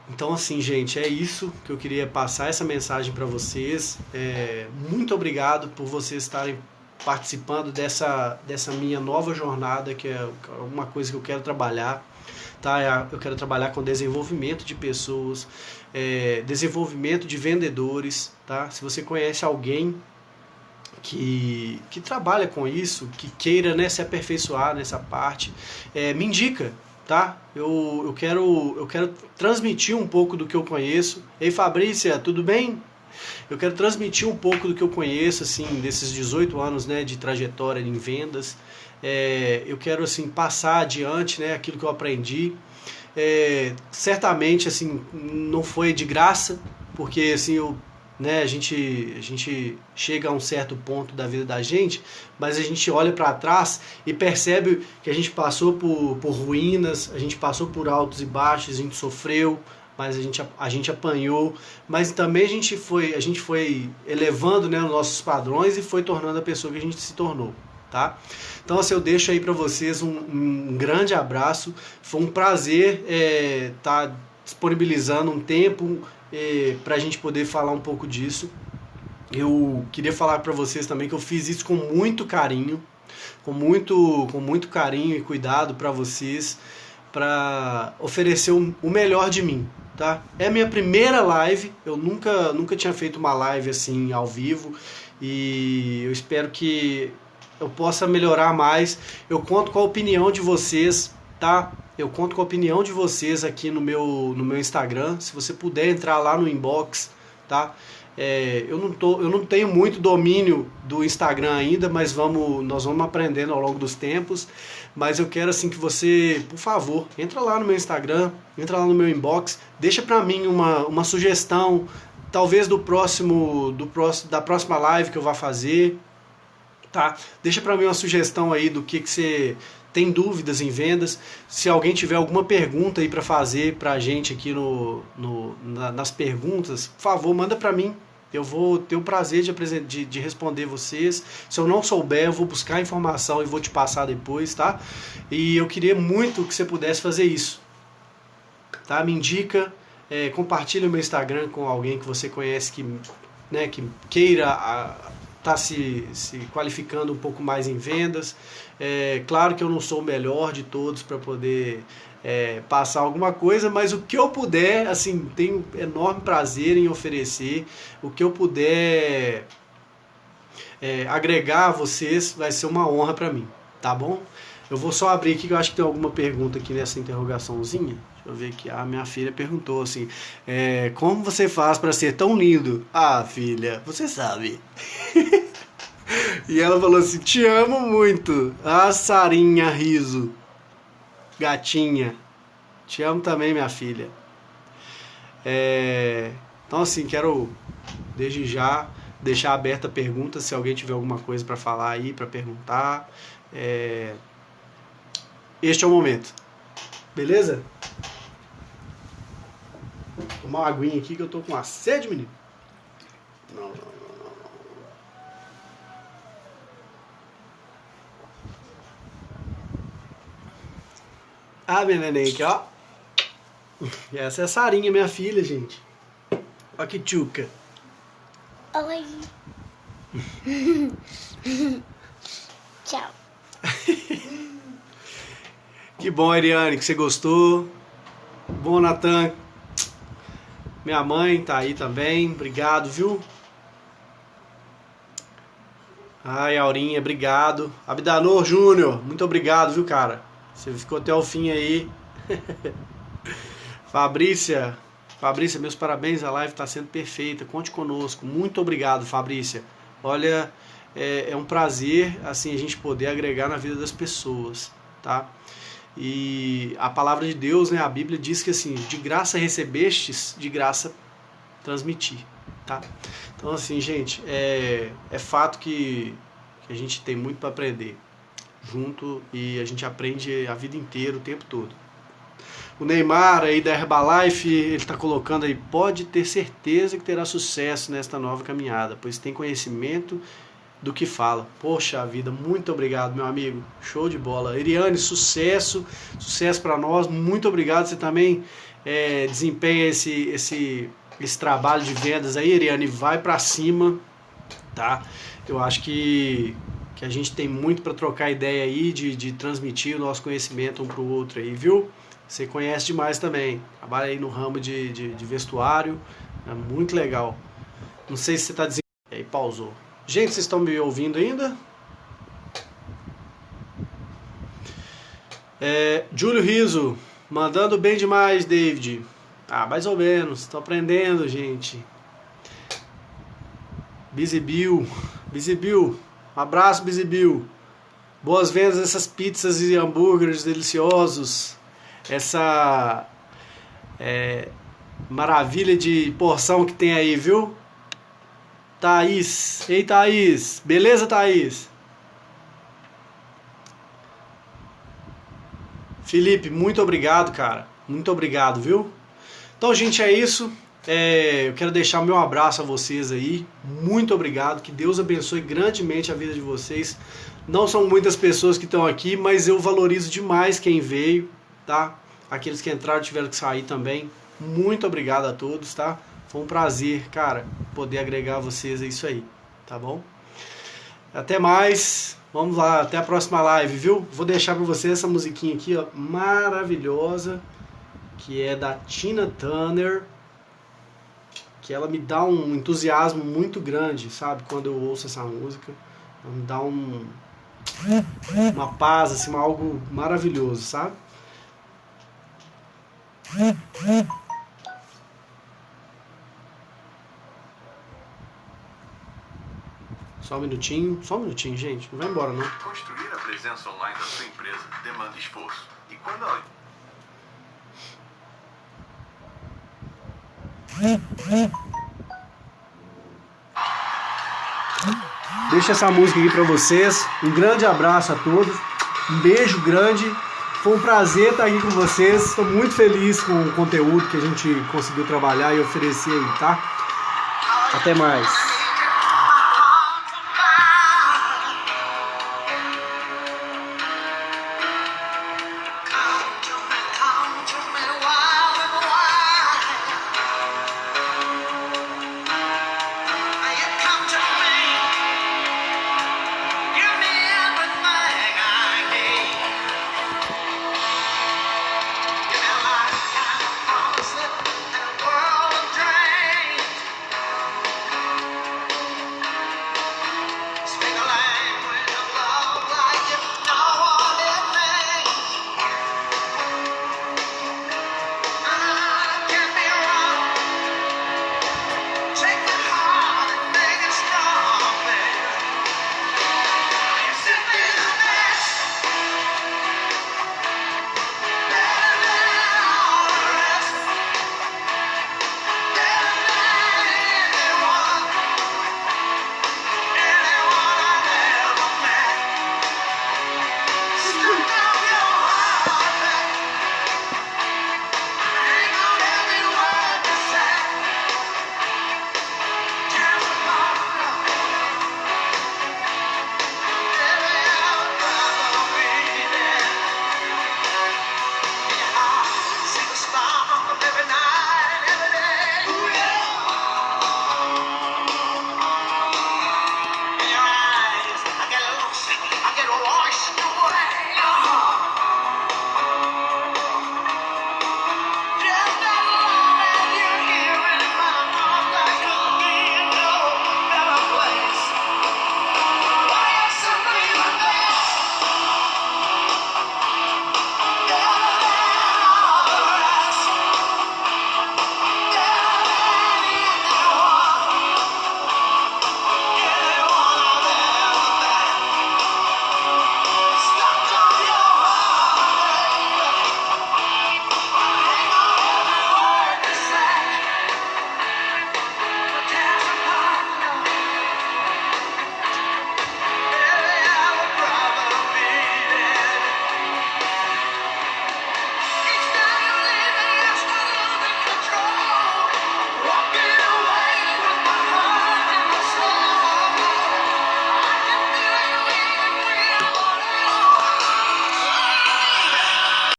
Então, assim, gente, é isso que eu queria passar essa mensagem para vocês. Muito obrigado por vocês estarem participando dessa minha nova jornada, que é uma coisa que eu quero trabalhar, tá? Eu quero trabalhar com desenvolvimento de pessoas, desenvolvimento de vendedores, tá? Se você conhece alguém que trabalha com isso, que queira, né, se aperfeiçoar nessa parte, me indica, tá? Eu quero transmitir um pouco do que eu conheço. Ei, Fabrícia, tudo bem? Eu quero transmitir um pouco do que eu conheço, assim, desses 18 anos, né, de trajetória em vendas. Eu quero, assim, passar adiante, né, aquilo que eu aprendi. Certamente, assim, não foi de graça, porque, assim, a gente chega a um certo ponto da vida da gente, mas a gente olha para trás e percebe que a gente passou por ruínas, a gente passou por altos e baixos, a gente sofreu, mas a gente apanhou, mas também a gente foi elevando, né, os nossos padrões e foi tornando a pessoa que a gente se tornou. Tá? Então, assim, eu deixo aí para vocês um grande abraço. Foi um prazer estar disponibilizando um tempo para a gente poder falar um pouco disso. Eu queria falar para vocês também que eu fiz isso com muito carinho, com muito carinho e cuidado para vocês, para oferecer o melhor de mim. Tá? É a minha primeira live, eu nunca tinha feito uma live assim ao vivo e eu espero que eu possa melhorar mais. Eu conto com a opinião de vocês, tá? Eu conto com a opinião de vocês aqui no meu Instagram. Se você puder entrar lá no inbox, tá? Eu não tenho muito domínio do Instagram ainda, mas nós vamos aprendendo ao longo dos tempos. Mas eu quero assim que você, por favor, entra lá no meu Instagram, entra lá no meu inbox, deixa pra mim uma sugestão, talvez da próxima live que eu vá fazer. Tá? Deixa para mim uma sugestão aí do que você tem dúvidas em vendas. Se alguém tiver alguma pergunta aí para fazer para a gente aqui nas perguntas, por favor, manda para mim. Eu vou ter o prazer de responder vocês. Se eu não souber, eu vou buscar a informação e vou te passar depois, tá? E eu queria muito que você pudesse fazer isso. Tá? Me indica, compartilha o meu Instagram com alguém que você conhece que queira está se qualificando um pouco mais em vendas. Claro que eu não sou o melhor de todos para poder passar alguma coisa, mas o que eu puder, assim, tenho enorme prazer em oferecer. O que eu puder agregar a vocês vai ser uma honra para mim, tá bom? Eu vou só abrir aqui que eu acho que tem alguma pergunta aqui nessa interrogaçãozinha. Deixa eu ver aqui. A minha filha perguntou assim: como você faz para ser tão lindo? Ah, filha, você sabe. E ela falou assim: te amo muito. Ah, Sarinha Riso, gatinha, te amo também, minha filha. Então, assim, quero desde já deixar aberta a pergunta, se alguém tiver alguma coisa para falar aí, para perguntar. Este é o momento. Beleza? Vou tomar uma aguinha aqui que eu tô com uma sede, menino. Não. Ah, minha neném aqui, ó. Essa é a Sarinha, minha filha, gente. Ó que tchuca. Oi. Tchau. Que bom, Ariane, que você gostou. Bom, Natan. Minha mãe tá aí também. Obrigado, viu? Ai, Aurinha, obrigado. Abdanor Júnior, muito obrigado, viu, cara? Você ficou até o fim aí. Fabrícia, meus parabéns, a live está sendo perfeita. Conte conosco. Muito obrigado, Fabrícia. Olha, é um prazer assim a gente poder agregar na vida das pessoas, tá? E a palavra de Deus, né, a Bíblia diz que assim, de graça recebestes, de graça transmitir, tá? Então assim, gente, é fato que a gente tem muito para aprender junto e a gente aprende a vida inteira, o tempo todo. O Neymar aí da Herbalife, ele está colocando aí: pode ter certeza que terá sucesso nesta nova caminhada, pois tem conhecimento do que fala. Poxa vida, muito obrigado, meu amigo. Show de bola. Iriane, sucesso para nós. Muito obrigado. Você também desempenha esse trabalho de vendas aí, Iriane. Vai para cima, tá? Eu acho que a gente tem muito para trocar ideia aí, de transmitir o nosso conhecimento um para o outro aí, viu? Você conhece demais também. Trabalha aí no ramo de vestuário. É muito legal. Não sei se você está dizendo. E aí, pausou. Gente, vocês estão me ouvindo ainda? Júlio Riso, mandando bem demais, David. Ah, mais ou menos. Estou aprendendo, gente. Busy Bill. Busy Bill. Abraço, Busy Bill. Boas vendas dessas pizzas e hambúrgueres deliciosos. Essa maravilha de porção que tem aí, viu? Thaís. Ei, Thaís. Beleza, Thaís? Felipe, muito obrigado, cara. Muito obrigado, viu? Então, gente, é isso. Eu quero deixar meu abraço a vocês aí. Muito obrigado. Que Deus abençoe grandemente a vida de vocês. Não são muitas pessoas que estão aqui, mas eu valorizo demais quem veio, tá? Aqueles que entraram tiveram que sair também. Muito obrigado a todos, tá? Foi um prazer, cara, poder agregar vocês a isso aí, tá bom? Até mais. Vamos lá, até a próxima live, viu? Vou deixar pra vocês essa musiquinha aqui, ó, maravilhosa, que é da Tina Turner, que ela me dá um entusiasmo muito grande, sabe? Quando eu ouço essa música, ela me dá uma paz, assim, algo maravilhoso, sabe? Só um minutinho, gente. Não vai embora, não. Construir a presença online da sua empresa demanda esforço. E quando ela... Deixa essa música aqui pra vocês. Um grande abraço a todos. Um beijo grande. Foi um prazer estar aqui com vocês. Estou muito feliz com o conteúdo que a gente conseguiu trabalhar e oferecer aí, tá? Até mais.